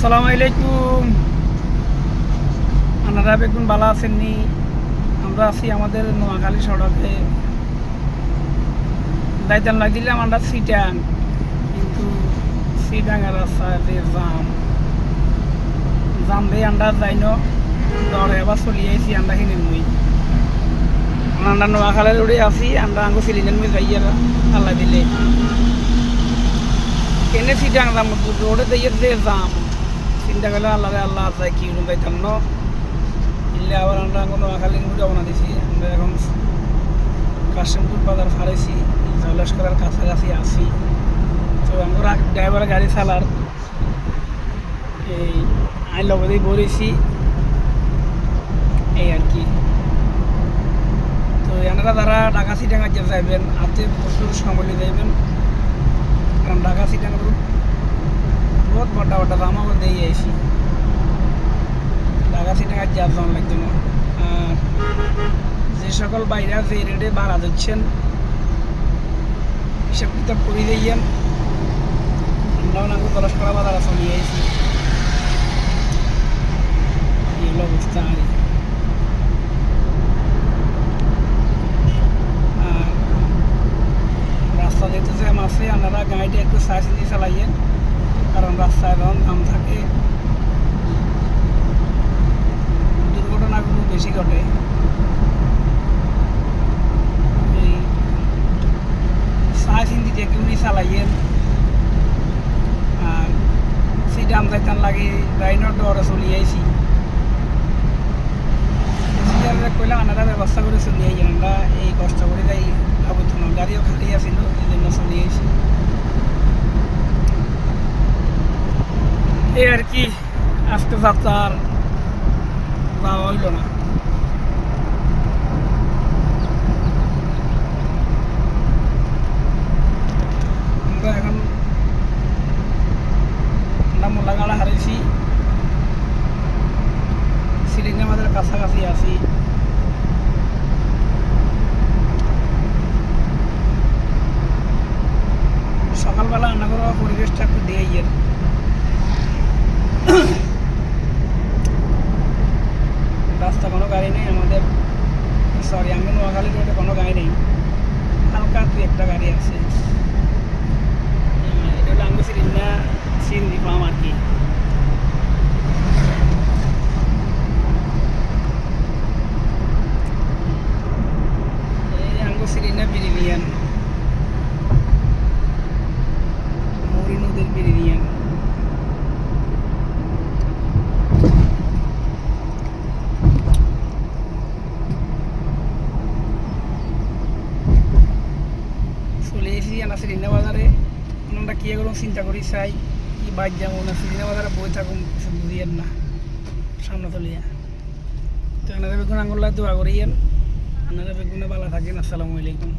আসসালামু আলাইকুম। আপনারা বেগুন ভালো আছেননি? আমরা আছি আমাদের নোয়াখালী সড়কে যাইতাম লাগছিলাম আমরা সিটাং, কিন্তু সিটাঙের রাস্তায় যে জাম দিয়ে আমরা যাই না দরে এবার চলিয়ে আইছি আমরা কিনে মুই আমরা নোয়াখালীর উড়ে আছি আমরা আঙ্গু সিলিন্ডার মুই যাই আল্লাহ দিলে কেনে সিটাং যাম রোডে দিয়ে যে জাম চিন্তা করলে আল্লাহ আল্লাহ যায় কি যাইতাম না ইলে আবার আমরা নোয়াখালী রওনা দিছি। আমরা এখন কাশিমপুর বাজার ফারেছি জলেশ্বরের কাছাকাছি আছি। তো আমরা ড্রাইভারের গাড়ি চালার এই আই লগতেই বলেছি এই আর কি। তো এনারা যারা ঢাকা চিটাগাং যাইবেন হাতে প্রচুর সময় যাইবেন, কারণ ঢাকা চিটাগাং বহুত বড় বড় জামা দিয়ে আইছি। ঢাকা চিটাগাং যাওয়ার লাগতো না। আর যে সকল বাইরা যে রেটে ভাড়া দিচ্ছেন হিসাব কিতাব করে দিয়েন। আমরাও নাকি জলেশ্বর বাজারে চলিয়ে আইছি, এগুলো অবস্থা আর রাস্তা যেতে জ্যাম আছে, আপনারা গাড়িটা একটু চাই চিন্তি চালাইয়েন, কারণ রাস্তায় যখন জাম থাকে দুর্ঘটনাগুলো বেশি ঘটে। এই চাই চিন্তি দেখে উনি চালাইয়েন। আর সিটাম যাইতাম লাগে লাইনের ডরে চলিয়ে আইছি, কইলাম আপনারা ব্যবস্থা করে চলিয়ে আইয়েন। আমরা এই কষ্ট করে যাই আবদ্ধ না, গাড়িও খালি আছিল এই জন্য চলিয়ে আইছি এই আর কি। আজকে যাত্রার যাওয়া হইল না। আমরা এখন আমরা মোল্লাগাড়া হারাইছি, সিলিন্ডার আমাদের কাছাকাছি আছি। সকালবেলা রান্না করা পরিবেশটা একটু দিয়ে ইয়ের রাস্তা কোনো গাড়ি নেই আমাদের, সরি আমি নোয়াখালী রোডে কোনো গাড়ি নেই, হালকা দু একটা গাড়ি আছে। এটা হলো আমি সিন্দি পাম আর কি। এই আঙ্গু সিরিনা বিরিয়ান মুড়ি নদীর বিরিয়ান। চলে এসেছি আমরা সিরিনা বাজারে। আমরা কী করুন চিন্তা করি চাই কি বাইক যাবো না, সিরিনা বাজারে বই থাকুন কিছু বুঝিয়েন না সামনে চলিয়া। তো এনারা বেগুন আঙুল্লা দোয়া করিয়েন, আপনারা বেগুনে ভালো থাকেন। আসসালামু আলাইকুম।